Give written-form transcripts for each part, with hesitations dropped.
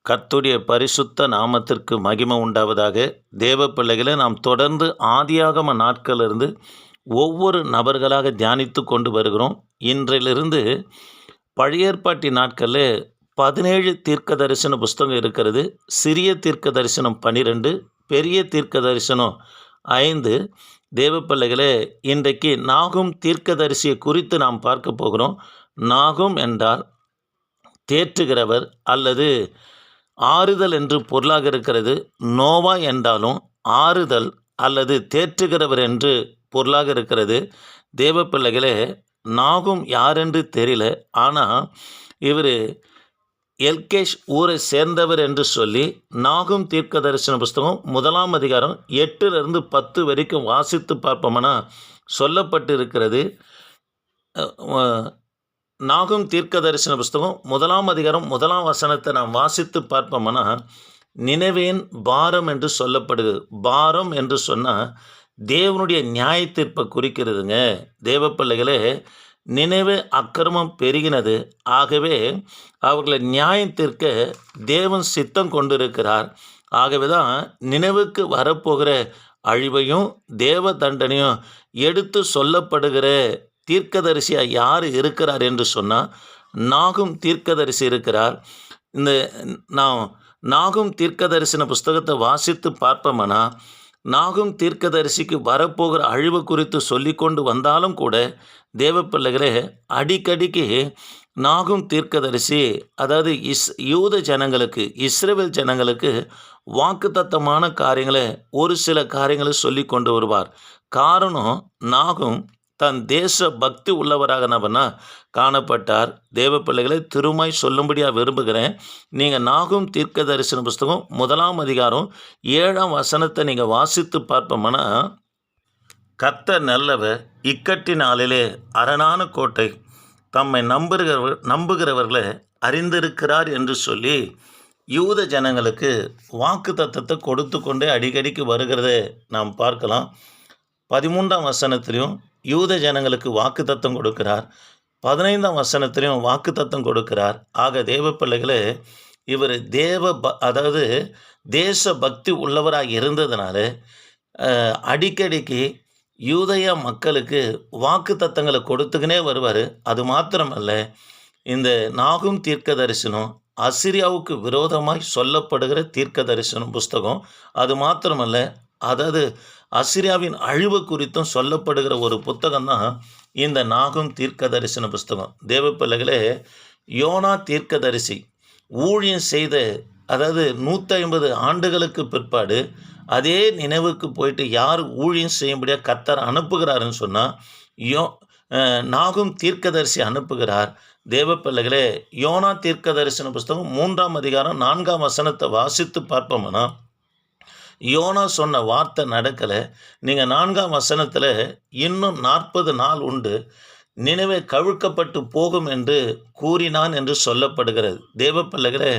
கர்த்தருடைய பரிசுத்த நாமத்திற்கு மகிமை உண்டாவதாக. தேவ பிள்ளைகளை நாம் தொடர்ந்து ஆதியாகம நாட்களிலிருந்து ஒவ்வொரு நபர்களாக தியானித்து கொண்டு வருகிறோம். இன்றிலிருந்து பழைய ஏற்பாட்டின் நாட்களில் 17 தீர்க்க தரிசன புஸ்தகம் இருக்கிறது. சிறிய தீர்க்க தரிசனம் 12, பெரிய தீர்க்க தரிசனம் 5. தேவ பிள்ளைகளே, இன்றைக்கு நாகும் தீர்க்கதரிசியை குறித்து நாம் பார்க்க போகிறோம். நாகும் என்றால் தேற்றுகிறவர் அல்லது ஆறுதல் என்று பொருளாக இருக்கிறது. நோவா என்றாலும் ஆறுதல் அல்லது தேற்றுகிறவர் என்று பொருளாக இருக்கிறது. தேவ பிள்ளைகளே, நாகும் யாரென்று தெரியல. ஆனால் இவர் எல்கேஷ் ஊரை சேர்ந்தவர் என்று சொல்லி நாகும் தீர்க்க தரிசன புஸ்தகம் 1ஆம் அதிகாரம் 8லிருந்து 10 வரைக்கும் வாசித்து பார்ப்போம்னா சொல்லப்பட்டு இருக்கிறது. நாகும் தீர்க்க தரிசன புஸ்தகம் 1ஆம் அதிகாரம் 1ஆம் வசனத்தை நாம் வாசித்து பார்ப்போம்னா, நினைவேன் பாரம் என்று சொல்லப்படுது. பாரம் என்று சொன்னால் தேவனுடைய நியாய தீர்ப்பை குறிக்கிறதுங்க. தேவ பிள்ளைகளே, நினைவு அக்கிரமம் பெருகினது, ஆகவே அவர்களை நியாயம் தீர்க்க தேவன் சித்தம் கொண்டிருக்கிறார். ஆகவே தான் நினைவுக்கு வரப்போகிற அழிவையும் தேவ தண்டனையும் எடுத்து சொல்லப்படுகிற தீர்க்கதரிசியாக யார் இருக்கிறார் என்று சொன்னால் நாகும் தீர்க்கதரிசி இருக்கிறார். இந்த நான் நாகும் தீர்க்கதரிசன புஸ்தகத்தை வாசித்து பார்ப்போம்னா, நாகும் தீர்க்கதரிசிக்கு வரப்போகிற அழிவு குறித்து சொல்லி கொண்டு வந்தாலும் கூட தேவ பிள்ளைகளே, அடிக்கடிக்கு நாகும் தீர்க்கதரிசி அதாவது யூத ஜனங்களுக்கு, இஸ்ரவேல் ஜனங்களுக்கு வாக்குத்தத்தமான காரியங்களை ஒரு சில காரியங்களை சொல்லி கொண்டு வருவார். காரணம், நாகும் தன் தேச பக்தி உள்ளவராக நபனா காணப்பட்டார். தேவ பிள்ளைகளை திருமாய் சொல்லும்படியாக விரும்புகிறேன். நீங்கள் நாகும் தீர்க்க தரிசன புஸ்தகம் 1ஆம் அதிகாரம் 7ஆம் வசனத்தை நீங்கள் வாசித்து பார்ப்போம்னா, கர்த்தர் நல்லவர், இக்கட்டின் நாளிலே அரணான கோட்டை, தம்மை நம்புகிறவர்களை அறிந்திருக்கிறார் என்று சொல்லி யூத ஜனங்களுக்கு வாக்கு தத்தத்தை கொடுத்து கொண்டே அடிக்கடிக்கு வருகிறத நாம் பார்க்கலாம். 13ஆம் வசனத்திலையும் யூத ஜனங்களுக்கு வாக்கு தத்தம் கொடுக்கிறார். 15ஆம் வசனத்திலையும் வாக்கு தத்தம் கொடுக்கிறார். ஆக தேவ பிள்ளைகளே, இவர் அதாவது தேச பக்தி உள்ளவராக இருந்ததுனால அடிக்கடிக்கு யூதய மக்களுக்கு வாக்கு தத்தங்களை கொடுத்துக்கினே வருவார். அது மாத்திரமல்ல, இந்த நாகும் தீர்க்க தரிசனம் அசிரியாவுக்கு விரோதமாய் சொல்லப்படுகிற தீர்க்க தரிசனம் புஸ்தகம். அது மாத்திரமல்ல, அதாவது அசிரியாவின் அழிவு குறித்தும் சொல்லப்படுகிற ஒரு புத்தகம் தான் இந்த நாகும் தீர்க்க தரிசன புஸ்தகம். தேவ பிள்ளைகளே, யோனா தீர்க்கதரிசி ஊழியம் செய்த அதாவது 150 ஆண்டுகளுக்கு பிற்பாடு அதே நினைவுக்கு போயிட்டு யார் ஊழியம் செய்யும்படியாக கர்த்தர் அனுப்புகிறாருன்னு சொன்னால் நாகும் தீர்க்கதரிசி அனுப்புகிறார். தேவ பிள்ளைகளே, யோனா தீர்க்க தரிசன புஸ்தகம் 3ஆம் அதிகாரம் 4ஆம் வசனத்தை வாசித்து பார்ப்போம்னா, யோனா சொன்ன வார்த்தை நடக்கலை. நீங்கள் 4ஆம் வசனத்தில் இன்னும் 40 நாள் உண்டு, நினைவே கவிழ்க்கப்பட்டு போகும் என்று கூறினான் என்று சொல்லப்படுகிறது. தேவ பிள்ளைகளே,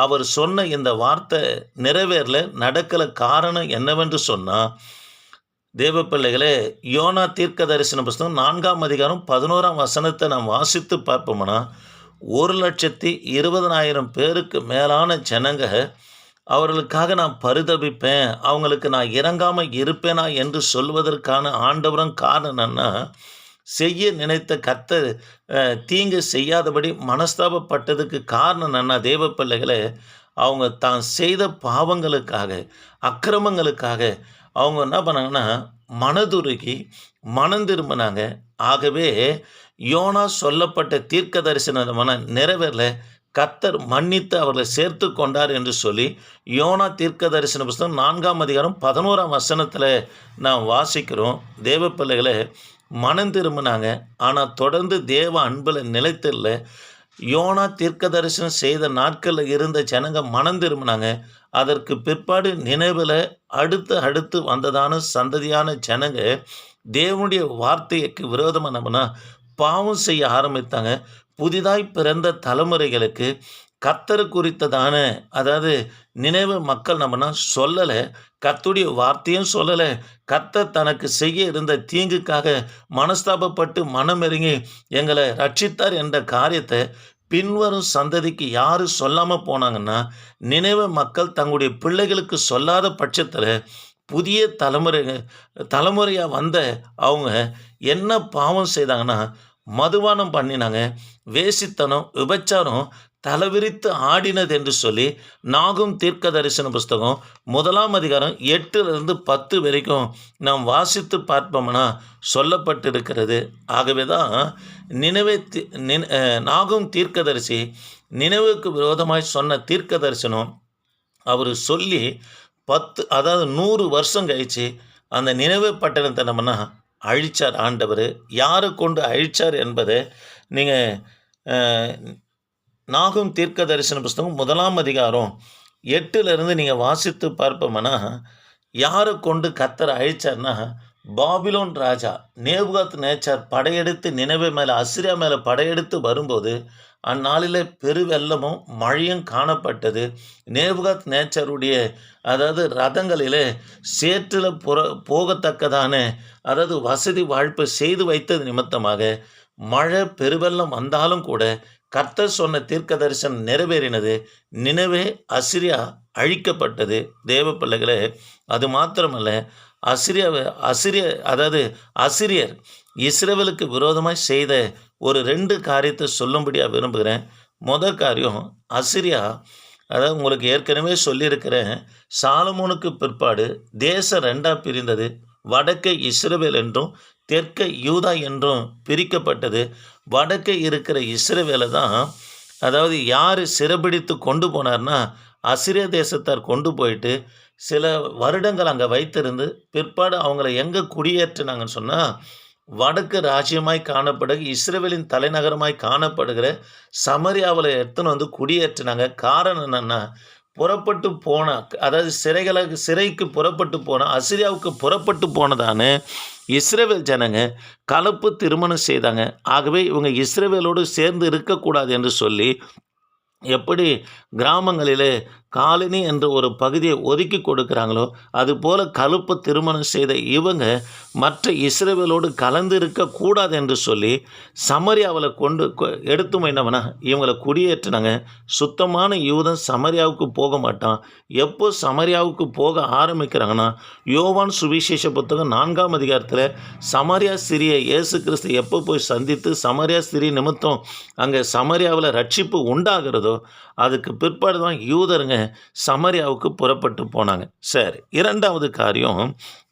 அவர் சொன்ன இந்த வார்த்தை நிறைவேறல, நடக்கலை. காரணம் என்னவென்று சொன்னால், தேவ பிள்ளைகளே, யோனா தீர்க்க தரிசன புஸ்தகம் 4ஆம் அதிகாரம் 11ஆம் வசனத்தை நாம் வாசித்து பார்ப்போம்னா, 1,20,000 பேருக்கு மேலான ஜனங்க, அவர்களுக்காக நான் பரிதபிப்பேன், அவங்களுக்கு நான் இறங்காமல் இருப்பேனா என்று சொல்வதற்கான ஆண்டவரும் காரணம் என்னன்னா, செய்ய நினைத்த கர்த்தர் தீங்கு செய்யாதபடி மனஸ்தாபப்பட்டதுக்கு காரணம் என்னன்னா, தேவ பிள்ளைகளை, அவங்க தான் செய்த பாவங்களுக்காக, அக்கிரமங்களுக்காக அவங்க என்ன பண்ணாங்கன்னா மனதுருகி மனம் திரும்பினாங்க. ஆகவே யோனா சொல்லப்பட்ட தீர்க்க தரிசன நிறைவேறல, கர்த்தர் மன்னித்து அவர்களை சேர்த்து கொண்டார் என்று சொல்லி யோனா தீர்க்க தரிசன புஸ்தகம் 4ஆம் அதிகாரம் 11ஆம் வசனத்தில் நாம் வாசிக்கிறோம். தேவ பிள்ளைகளை, மனம் திரும்பினாங்க, ஆனால் தொடர்ந்து தேவ அன்பில் நிலைத்தில்லை. யோனா தீர்க்க தரிசனம் செய்த நாட்களில் இருந்த ஜனங்க மனம் திரும்பினாங்க. அதற்கு பிற்பாடு நினைவில் அடுத்து வந்ததான சந்ததியான ஜனங்க தேவனுடைய வார்த்தைக்கு விரோதமாக நம்மனா பாவம் செய்ய ஆரம்பித்தாங்க. புதிதாய் பிறந்த தலைமுறைகளுக்கு கர்த்தர் குறித்ததான அதாவது நினைவு மக்கள் நம்மனா சொல்லலை, கர்த்தருடைய வார்த்தையும் சொல்லலை. கர்த்தர் தனக்கு செய்ய இருந்த தீங்குக்காக மனஸ்தாபப்பட்டு மனமிறங்கி எங்களை ரட்சித்தார் என்ற காரியத்தை பின்வரும் சந்ததிக்கு யார் சொல்லாமல் போனாங்கன்னா, நினைவே மக்கள் தங்களுடைய பிள்ளைகளுக்கு சொல்லாத பட்சத்தில் புதிய தலைமுறையாக வந்த அவங்க என்ன பாவம் செய்தாங்கன்னா, மதுபானம் பண்ணினாங்க, வேசித்தனம், விபச்சாரம் தலைவிரித்து ஆடினது என்று சொல்லி நாகும் தீர்க்க தரிசன புஸ்தகம் 1 அதிகாரம் 8 to 10 வரைக்கும் நாம் வாசித்து பார்ப்போம்னா சொல்லப்பட்டிருக்கிறது. ஆகவே தான் நினைவே நாகும் தீர்க்கதரிசி நினைவுக்கு விரோதமாய் சொன்ன தீர்க்க தரிசனம் அவர் சொல்லி 100 வருஷம் கழிச்சு அந்த நினைவு பட்டணத்தை நம்மனா அழிச்சார் ஆண்டவர். யாரை கொண்டு அழிச்சார் என்பதை நீங்கள் நாகும் தீர்க்க தரிசன புஸ்தகம் 1 அதிகாரம் 8 நீங்கள் வாசித்து பார்ப்போம்னா யாரை கொண்டு கர்த்தர் அழிச்சார்னா, பாபிலோன் ராஜா நேபுகாத்நேச்சார் படையெடுத்து நினைவே மேலே அசிரியா மேலே படையெடுத்து வரும்போது அந்நாளில் பெருவெள்ளமும் மழையும் காணப்பட்டது. நேபுகாத்நேச்சாருடைய ரதங்களிலே சேற்றில் போகத்தக்கதான வசதி வாய்ப்பு செய்து வைத்தது நிமித்தமாக மழை பெருவெள்ளம் வந்தாலும் கூட கர்த்தர் சொன்ன தீர்க்க தரிசனம் நிறைவேறினது. நினைவே அசிரியா அழிக்கப்பட்டது. தேவ பிள்ளைகளே, அது மாத்திரமல்ல, அசிரியர் இஸ்ரவேலுக்கு விரோதமாய் செய்த ஒரு 2 காரியத்தை சொல்லும்படியாக விரும்புகிறேன். முதல் காரியம், அசிரியா உங்களுக்கு ஏற்கனவே சொல்லியிருக்கிறேன், சாலமோனுக்கு பிற்பாடு தேசம் 2 பிரிந்தது. வடக்கே இஸ்ரவேல் என்றும் தெற்கே யூதா என்றும் பிரிக்கப்பட்டது. வடக்கே இருக்கிற இஸ்ரவேலை தான் யார் சிறைபிடித்து கொண்டு போனார்னா, அசிரிய தேசத்தார் கொண்டு போயிட்டு சில வருடங்கள் அங்கே வைத்திருந்து பிற்பாடு அவங்கள எங்கே குடியேற்றினாங்கன்னு சொன்னால், வடக்கு ராஜ்யமாய் காணப்படுகிற இஸ்ரவேலின் தலைநகரமாய் காணப்படுகிற சமரியாவில் எடுத்துன்னு வந்து குடியேற்றினாங்க. காரணம் என்னென்னா, புறப்பட்டு போன சிறைக்கு புறப்பட்டு போன அசிரியாவுக்கு புறப்பட்டு போனதான இஸ்ரவேல் ஜனங்க கலப்பு திருமணம் செய்தாங்க. ஆகவே இவங்க இஸ்ரவேலோடு சேர்ந்து இருக்கக்கூடாது என்று சொல்லி, எப்படி கிராமங்களிலே காலனி என்ற ஒரு பகுதியை ஒதுக்கி கொடுக்குறாங்களோ அதுபோல் கலப்பு திருமணம் செய்த இவங்க மற்ற இஸ்ரவேலோடு கலந்து இருக்கக்கூடாது என்று சொல்லி சமரியாவில் எடுத்து என்னவனா இவங்களை குடியேற்றினாங்க. சுத்தமான யூதன் சமரியாவுக்கு போக மாட்டான். எப்போ சமரியாவுக்கு போக ஆரம்பிக்கிறாங்கன்னா, யோவான் சுவிசேஷ புத்தகம் 4 அதிகாரத்தில் சமரியா ஸ்திரியை இயேசு கிறிஸ்து எப்போ போய் சந்தித்து சமரியா ஸ்திரி நிமித்தம் அங்கே சமரியாவில் ரட்சிப்பு உண்டாகிறதோ அதுக்கு பிற்பாடு தான் யூதருங்க சமரியாவுக்கு புறப்பட்டு போனாங்க. சரி, 2வது காரியம்,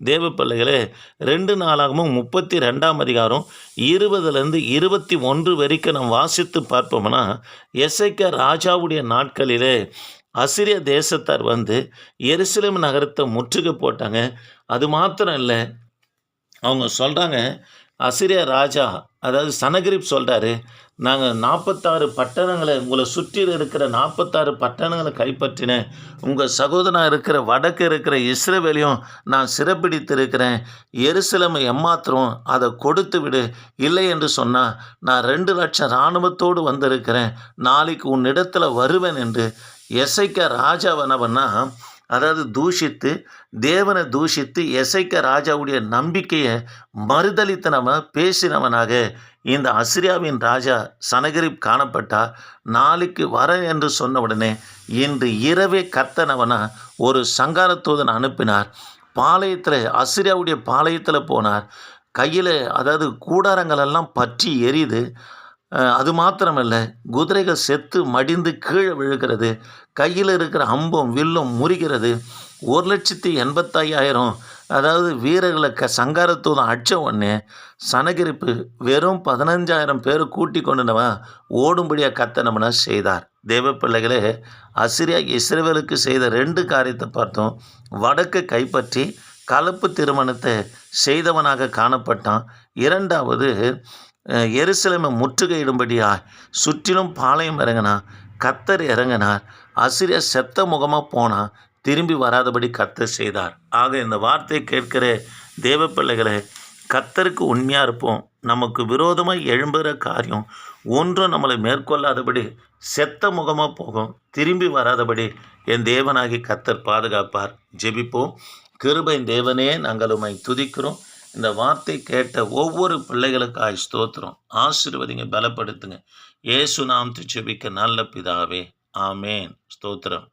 தேவ பிள்ளைகளே, 2 நாளாகமும் 32 அதிகாரம் 20 to 21 வரைக்கும் நாம் வாசித்து பார்ப்போம்னா, எசேக்கியா ராஜாவுடைய நாட்களிலே அசிரிய தேசத்தார் வந்து எருசலேம் நகரத்தை முற்றுகை போட்டாங்க. அது மாத்திரம் இல்லை, அவங்க சொல்கிறாங்க, அசிரிய ராஜா சனகரிப் சொல்கிறாரு, நாங்கள் 46 பட்டணங்களை உங்களை சுற்றி இருக்கிற 46 பட்டணங்களை கைப்பற்றினேன். உங்கள் சகோதரனாக இருக்கிற வடக்கு இருக்கிற இஸ்ரவேலையும் நான் சிறைப்பிடித்திருக்கிறேன். எருசலேமை ஏமாத்திரம் அதை கொடுத்து விடு. இல்லை என்று சொன்னால் நான் 2 லட்சம் இராணுவத்தோடு வந்திருக்கிறேன். நாளைக்கு உன்னிடத்தில் வருவேன் என்று எசேக்கியா ராஜாவனவனா தூஷித்து தேவனை தூஷித்து எசேக்கியா ராஜாவுடைய நம்பிக்கையை பேசினவனாக இந்த அசிரியாவின் ராஜா சனகரிப் காணப்பட்டா. நாளைக்கு வர என்று சொன்ன உடனே இன்று இரவே கர்த்தனவனா ஒரு சங்காரத்தூதன் அனுப்பினார். பாளையத்தில் அசிரியாவுடைய பாளையத்தில் போனார். கையில் கூடாரங்களெல்லாம் பற்றி எரியுது. அது மாத்திரமல்ல, குதிரைகள் செத்து மடிந்து கீழே விழுகிறது. கையில் இருக்கிற அம்பும் வில்லும் முறிகிறது. 1,85,000 வீரர்களை சங்காரத்தூதன் அடித்த உடனே சனகரிப்பு வெறும் 15,000 பேர் கூட்டி கொண்டுனவன் ஓடும்படியாக கர்த்தர் செய்தார். தேவ பிள்ளைகளே, அசிரியா இஸ்ரவேலுக்கு செய்த 2 காரியத்தை பார்த்தோம். வடக்கு கைப்பற்றி கலப்பு திருமணத்தை செய்தவனாக காணப்பட்டான். 2வது, எருசலேமை முற்றுகையிடும்படியாக சுற்றிலும் பாளையம் இறங்கினார். கர்த்தர் இறங்கினார். அசிரியா செத்த முகமாக போனால் திரும்பி வராதபடி கர்த்தர் செய்தார். ஆக இந்த வார்த்தையை கேட்கிற தேவ பிள்ளைகளை, கர்த்தருக்கு உண்மையாக இருப்போம். நமக்கு விரோதமாக எழும்புகிற காரியம் ஒன்றும் நம்மளை மேற்கொள்ளாதபடி செத்த முகமாக போகும். திரும்பி வராதபடி என் தேவனாகி கர்த்தர் பாதுகாப்பார். ஜெபிப்போம். கிருபையின் தேவனே, நாங்கள் உம்மை துதிக்கிறோம். இந்த வார்த்தை கேட்ட ஒவ்வொரு பிள்ளைகளுக்காய் ஸ்தோத்திரம். ஆசீர்வதிங்க, பலப்படுத்துங்க. இயேசு நாமத்தில் ஜெபிக்க நல்ல பிதாவே. ஆமென். ஸ்தோத்திரம்.